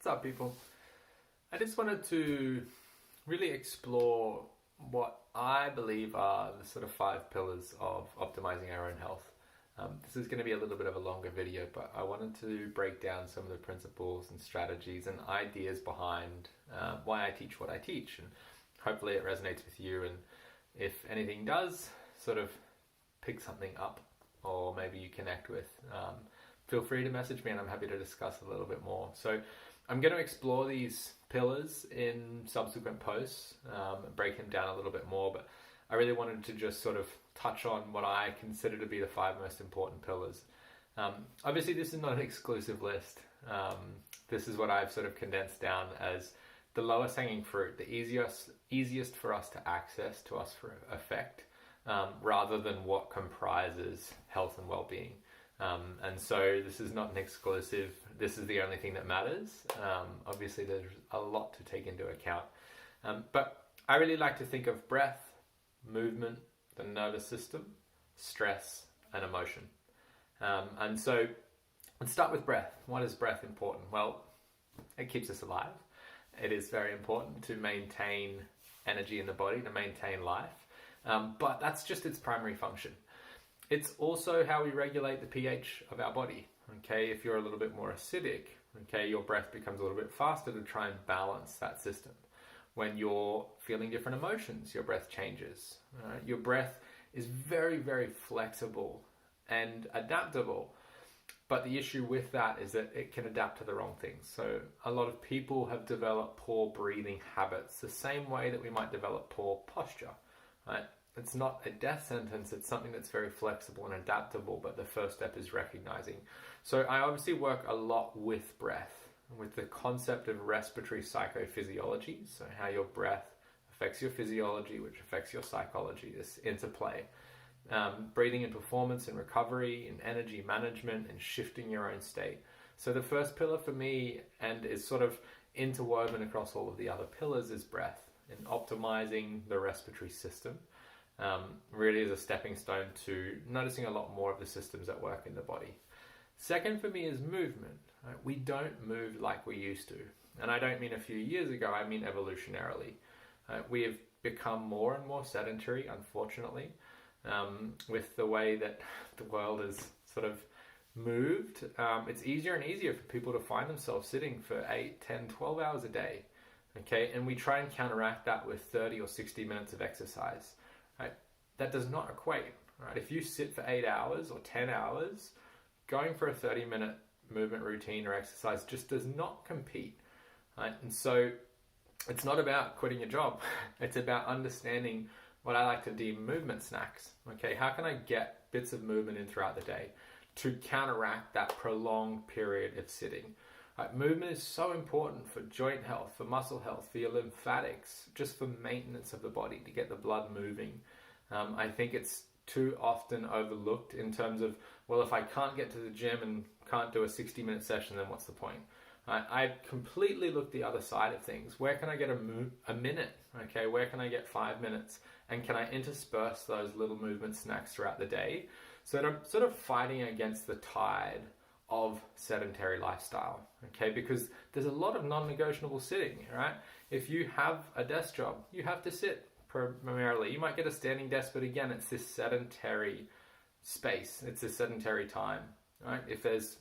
What's up, people? I just wanted to really explore what I believe are the sort of 5 pillars of optimizing our own health. This is going to be a little bit of a longer video, but I wanted to break down some of the principles and strategies and ideas behind why I teach what I teach, and hopefully it resonates with you, and if anything does, sort of pick something up or maybe you connect with, feel free to message me and I'm happy to discuss a little bit more. So I'm going to explore these pillars in subsequent posts, break them down a little bit more, but I really wanted to just sort of touch on what I consider to be the 5 most important pillars. Obviously, this is not an exclusive list. This is what I've sort of condensed down as the lowest hanging fruit, the easiest for us to access, to us for effect, rather than what comprises health and well-being. And so this is not an exclusive, this is the only thing that matters. Obviously there's a lot to take into account. But I really like to think of breath, movement, the nervous system, stress, and emotion. And so let's start with breath. Why is breath important? Well, it keeps us alive. It is very important to maintain energy in the body, to maintain life. But that's just its primary function. It's also how we regulate the pH of our body. Okay, if you're a little bit more acidic, okay, your breath becomes a little bit faster to try and balance that system. When you're feeling different emotions, your breath changes. Your breath is very, very flexible and adaptable. But the issue with that is that it can adapt to the wrong things. So a lot of people have developed poor breathing habits, the same way that we might develop poor posture, right? It's not a death sentence, it's something that's very flexible and adaptable, but the first step is recognizing. So I obviously work a lot with breath, with the concept of respiratory psychophysiology, so how your breath affects your physiology, which affects your psychology, this interplay. Breathing in performance and recovery, in energy management, and shifting your own state. So the first pillar for me, and is sort of interwoven across all of the other pillars, is breath, and optimizing the respiratory system. Really is a stepping stone to noticing a lot more of the systems that work in the body. Second for me is movement. Right? We don't move like we used to. And I don't mean a few years ago, I mean evolutionarily. We have become more and more sedentary, unfortunately, with the way that the world has sort of moved. It's easier and easier for people to find themselves sitting for 8, 10, 12 hours a day. Okay, and we try and counteract that with 30 or 60 minutes of exercise. Right? That does not equate. Right? If you sit for 8 hours or 10 hours, going for a 30-minute movement routine or exercise just does not compete. Right? And so it's not about quitting your job. It's about understanding what I like to deem movement snacks. Okay, how can I get bits of movement in throughout the day to counteract that prolonged period of sitting? Right? Movement is so important for joint health, for muscle health, for your lymphatics, just for maintenance of the body, to get the blood moving. I think it's too often overlooked in terms of, well, if I can't get to the gym and can't do a 60-minute session, then what's the point? I completely look the other side of things. Where can I get a minute? Okay, where can I get 5 minutes? And can I intersperse those little movement snacks throughout the day? So that I'm sort of fighting against the tide of sedentary lifestyle, okay? Because there's a lot of non-negotiable sitting, right? If you have a desk job, you have to sit primarily. You might get a standing desk, but again, it's this sedentary space. It's a sedentary time, right? If there's,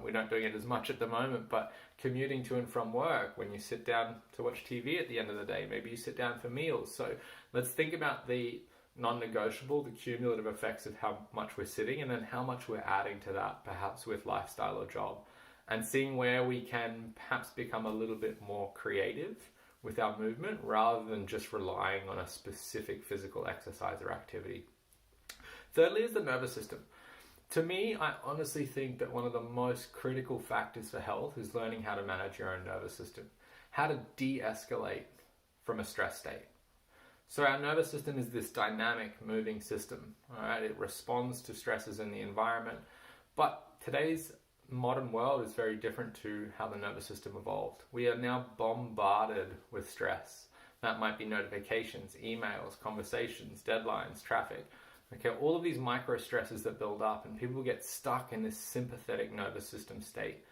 we're not doing it as much at the moment, but commuting to and from work, when you sit down to watch TV at the end of the day, maybe you sit down for meals. So let's think about the non-negotiable, the cumulative effects of how much we're sitting, and then how much we're adding to that, perhaps with lifestyle or job, and seeing where we can perhaps become a little bit more creative with our movement rather than just relying on a specific physical exercise or activity. Thirdly is the nervous system. To me, I honestly think that one of the most critical factors for health is learning how to manage your own nervous system, how to de-escalate from a stress state. So our nervous system is this dynamic, moving system. All right? It responds to stresses in the environment. But today's modern world is very different to how the nervous system evolved. We are now bombarded with stress. That might be notifications, emails, conversations, deadlines, traffic. Okay, all of these micro stresses that build up, and people get stuck in this sympathetic nervous system state,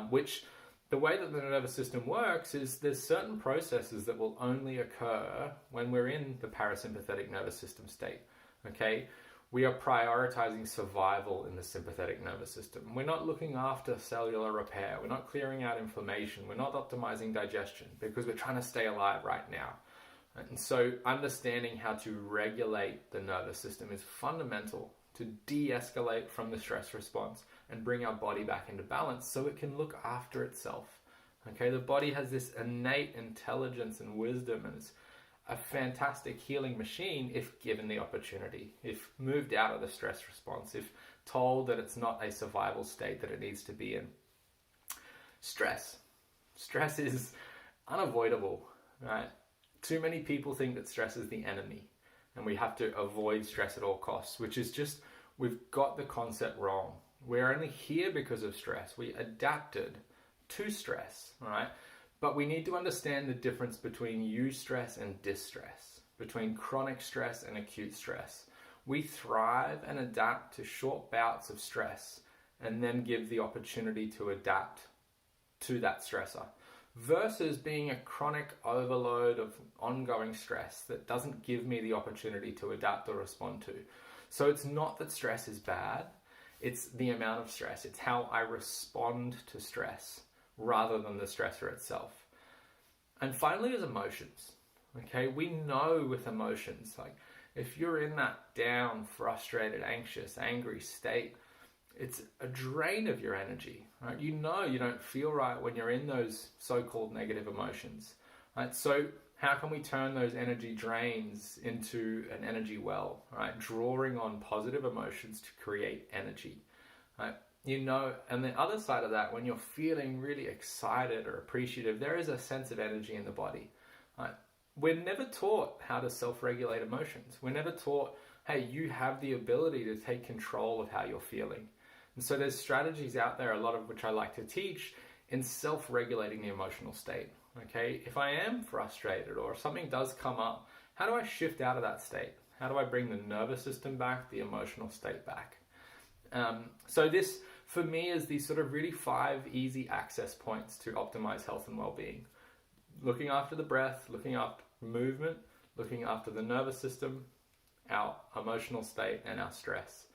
which the way that the nervous system works is there's certain processes that will only occur when we're in the parasympathetic nervous system state. Okay, we are prioritizing survival in the sympathetic nervous system. We're not looking after cellular repair. We're not clearing out inflammation. We're not optimizing digestion because we're trying to stay alive right now. And so understanding how to regulate the nervous system is fundamental to de-escalate from the stress response and bring our body back into balance so it can look after itself. Okay, the body has this innate intelligence and wisdom, and it's a fantastic healing machine if given the opportunity, if moved out of the stress response, if told that it's not a survival state that it needs to be in. Stress is unavoidable, right? Too many people think that stress is the enemy and we have to avoid stress at all costs, which is just, we've got the concept wrong. We're only here because of stress. We adapted to stress, right? But we need to understand the difference between eustress and distress, between chronic stress and acute stress. We thrive and adapt to short bouts of stress and then give the opportunity to adapt to that stressor, versus being a chronic overload of ongoing stress that doesn't give me the opportunity to adapt or respond to. So it's not that stress is bad, it's the amount of stress. It's how I respond to stress rather than the stressor itself. And finally is emotions. Okay, we know with emotions, like if you're in that down, frustrated, anxious, angry state, it's a drain of your energy, right? You know you don't feel right when you're in those so-called negative emotions, right? So how can we turn those energy drains into an energy well, right? Drawing on positive emotions to create energy, right? You know, and the other side of that, when you're feeling really excited or appreciative, there is a sense of energy in the body, right? We're never taught how to self-regulate emotions. We're never taught, hey, you have the ability to take control of how you're feeling. And so there's strategies out there, a lot of which I like to teach, in self-regulating the emotional state. Okay, if I am frustrated or if something does come up, how do I shift out of that state? How do I bring the nervous system back, the emotional state back? So this, for me, is these sort of really 5 easy access points to optimize health and well-being. Looking after the breath, looking after movement, looking after the nervous system, our emotional state, and our stress.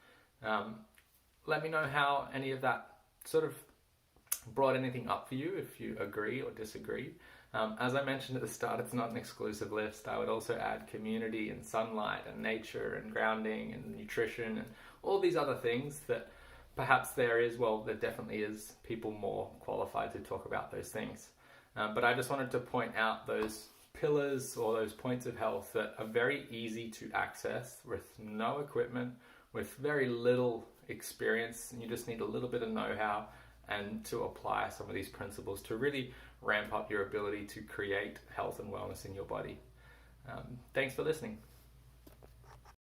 Let me know how any of that sort of brought anything up for you, if you agree or disagree. As I mentioned at the start, it's not an exclusive list. I would also add community and sunlight and nature and grounding and nutrition and all these other things that perhaps there definitely is people more qualified to talk about those things. But I just wanted to point out those pillars or those points of health that are very easy to access with no equipment, with very little experience, and you just need a little bit of know-how and to apply some of these principles to really ramp up your ability to create health and wellness in your body. Thanks for listening.